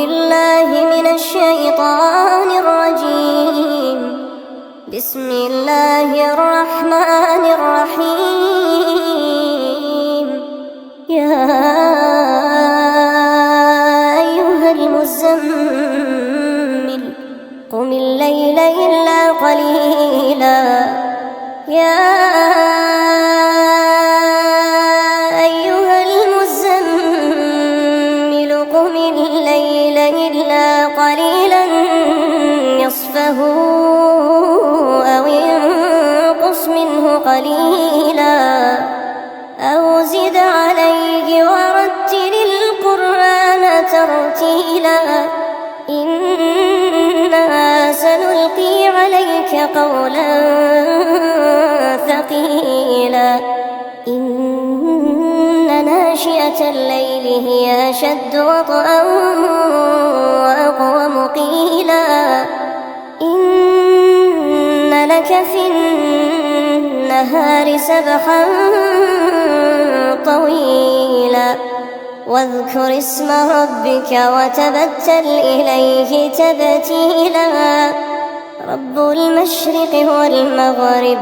بالله من الشيطان الرجيم. بسم الله الرحمن الرحيم. يا أيها المزمل قم الليل إلا قليلا. يا أيها المزمل قم الليل إلا قليلا نصفه أو انقص منه قليلا أو زد عليه ورتل القرآن ترتيلا. إنا سنلقي عليك قولا ثقيلا. إن ناشئة الليل هي أشد وطئا وأقوم قيلا. إن لك في النهار سبحا طويلا. واذكر اسم ربك وتبتل إليه تبتيلا. رب المشرق والمغرب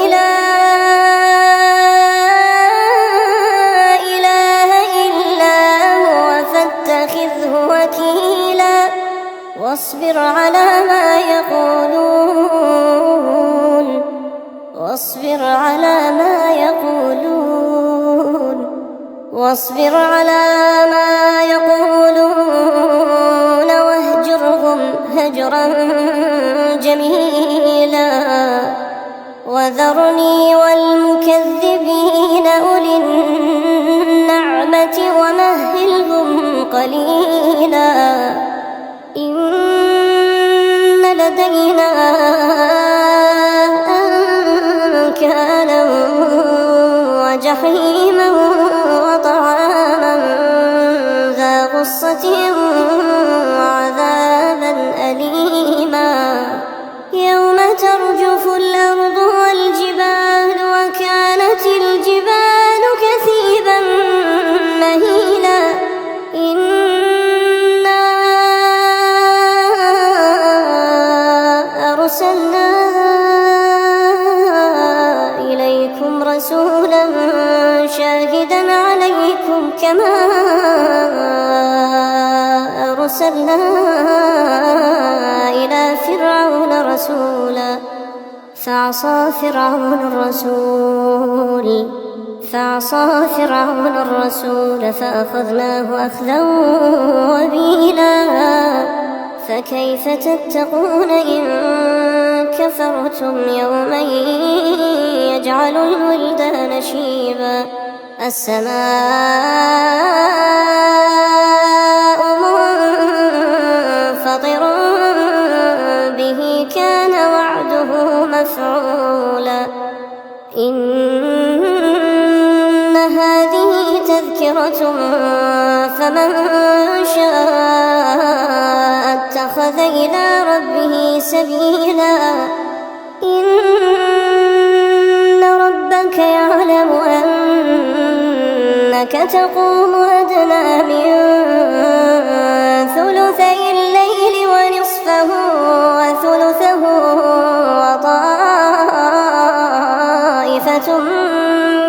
لا إله إلا هو فاتخذه وكيلا. واصبر على ما يقولون واهجرهم هجرا جميلا. وذرني والمكذبين أولي النعمة ومهلهم قليلا. إن لدينا أنكالا وجحيما وطعاما ذا غصة وعذابا أليما. يوم ترجف الأرض والجبال وكانت الجبال كثيبا مهيلا. إنا أرسلنا إليكم رسولا شاهدا عليكم كما أرسلنا إلى فرعون رسولا. فعصى فرعون الرسول فأخذناه أخذا وبيلا. فكيف تتقون إن كفرتم يوما يجعل الولدان شيبا. السماء منفطر به كان وعده مفعولا. إن هذه تذكرة فمن شاء اتخذ إلى ربه سبيلا. إن ربك يعلم أنك تقوم أدنى من ثلثي الليل ونصفه وثلثه وطائفة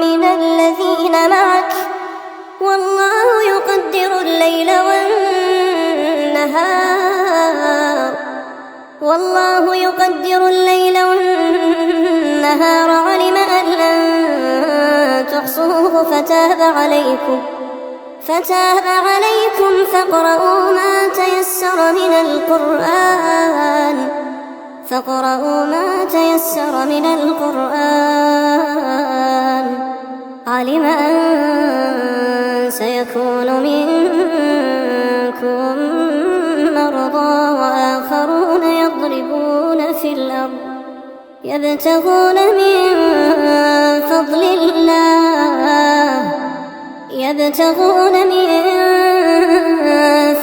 من الذين معك والله يقدر الليل والنهار علم أن لن تحصوه فتاب عليكم فاقرؤوا ما تيسر من القرآن. علم أن سيكون منكم مرضى وآخرون يضربون في الأرض يبتغون من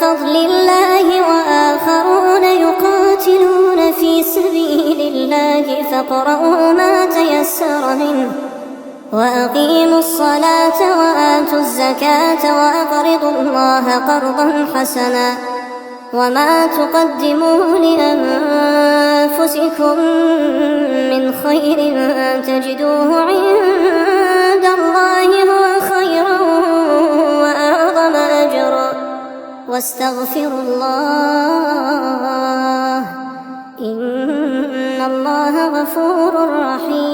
فضل الله وآخرون يقاتلون في سبيل الله فاقرؤوا ما تيسر منه وأقيموا الصلاة وآتوا الزكاة وأقرضوا الله قرضا حسنا وما تقدموا لأنفسكم من خير تجدوه عند الله هو خيرا وأعظم أجرا واستغفروا الله إن الله غفور رحيم